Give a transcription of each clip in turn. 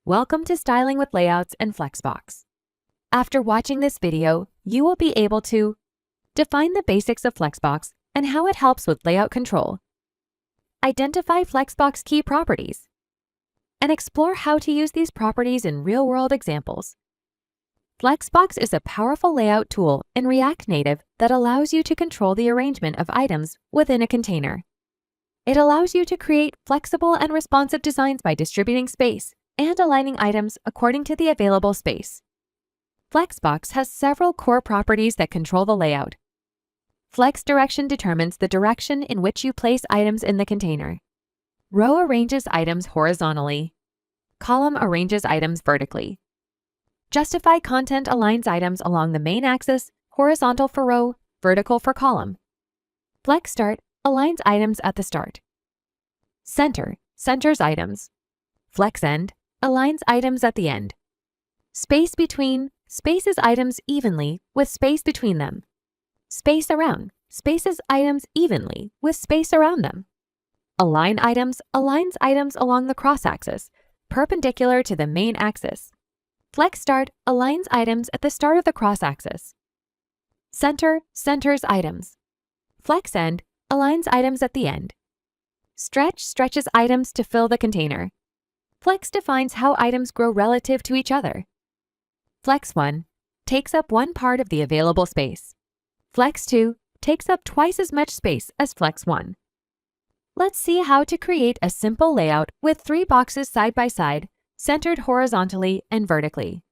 Welcome to Styling with Layouts and Flexbox. After watching this video, you will be able to define the basics of Flexbox and how it helps with layout control, identify Flexbox key properties, and explore how to use these properties in real-world examples. Flexbox is a powerful layout tool in React Native that allows you to control the arrangement of items within a container. It allows you to create flexible and responsive designs by distributing space and aligning items according to the available space. Flexbox has several core properties that control the layout. Flex direction determines the direction in which you place items in the container. Row arranges items horizontally. Column arranges items vertically. Justify content aligns items along the main axis, horizontal for row, vertical for column. Flex start aligns items at the start. Center centers items. Flex end aligns items at the end. Space between spaces items evenly with space between them. Space around spaces items evenly with space around them. Align items aligns items along the cross-axis, perpendicular to the main axis. Flex start aligns items at the start of the cross-axis. Center centers items. Flex end aligns items at the end. Stretch stretches items to fill the container. Flex defines how items grow relative to each other. Flex 1 takes up one part of the available space. Flex 2 takes up twice as much space as Flex 1. Let's see how to create a simple layout with 3 boxes side by side, centered horizontally and vertically.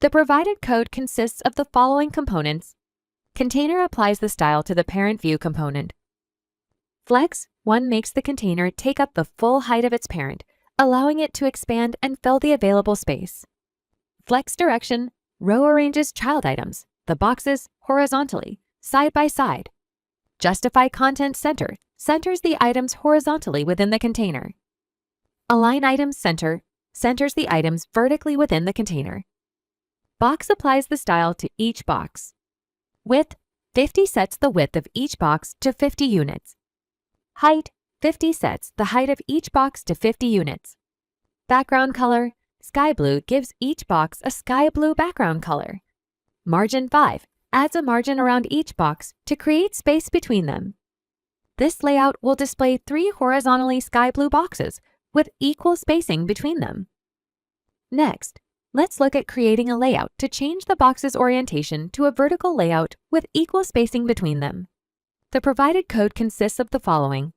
The provided code consists of the following components. Container applies the style to the parent view component. Flex 1 makes the container take up the full height of its parent, allowing it to expand and fill the available space. Flex direction row arranges child items, the boxes, horizontally, side by side. Justify content center centers the items horizontally within the container. Align items center centers the items vertically within the container. Box applies the style to each box. Width 50 sets the width of each box to 50 units. Height 50 sets the height of each box to 50 units. Background color sky blue gives each box a sky blue background color. Margin 5 adds a margin around each box to create space between them. This layout will display 3 horizontally sky blue boxes with equal spacing between them. Next, let's look at creating a layout to change the box's orientation to a vertical layout with equal spacing between them. The provided code consists of the following.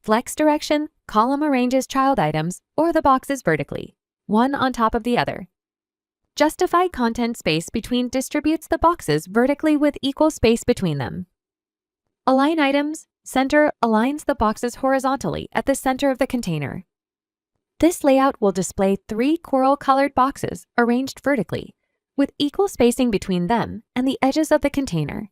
Flex direction column arranges child items or the boxes vertically, one on top of the other. Justify content space between distributes the boxes vertically with equal space between them. Align items center aligns the boxes horizontally at the center of the container. This layout will display 3 coral-colored boxes arranged vertically, with equal spacing between them and the edges of the container.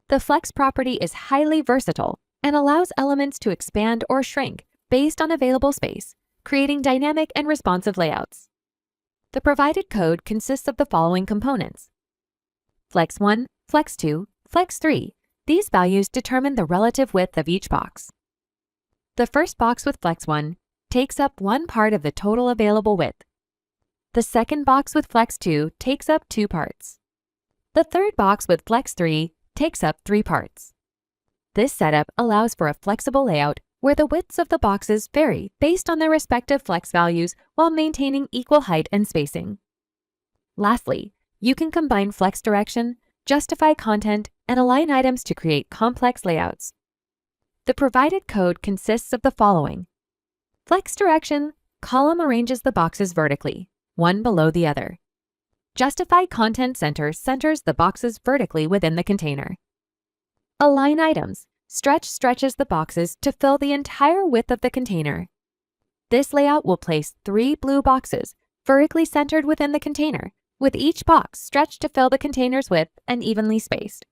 The flex property is highly versatile and allows elements to expand or shrink based on available space, creating dynamic and responsive layouts. The provided code consists of the following components. Flex 1, Flex 2, Flex 3. These values determine the relative width of each box. The first box with Flex 1 takes up one part of the total available width. The second box with Flex 2 takes up 2 parts. The third box with Flex 3 takes up 3 parts. This setup allows for a flexible layout where the widths of the boxes vary based on their respective flex values while maintaining equal height and spacing. Lastly, you can combine flex direction, justify content, and align items to create complex layouts. The provided code consists of the following. Flex direction column arranges the boxes vertically, one below the other. Justify content center centers the boxes vertically within the container. Align items stretches the boxes to fill the entire width of the container. This layout will place 3 blue boxes vertically centered within the container, with each box stretched to fill the container's width and evenly spaced.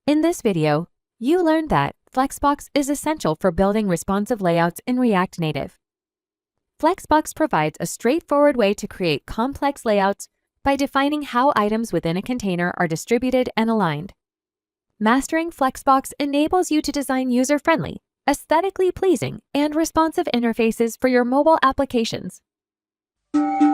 In this video, you learned that Flexbox is essential for building responsive layouts in React Native. Flexbox provides a straightforward way to create complex layouts by defining how items within a container are distributed and aligned. Mastering Flexbox enables you to design user-friendly, aesthetically pleasing, and responsive interfaces for your mobile applications. you.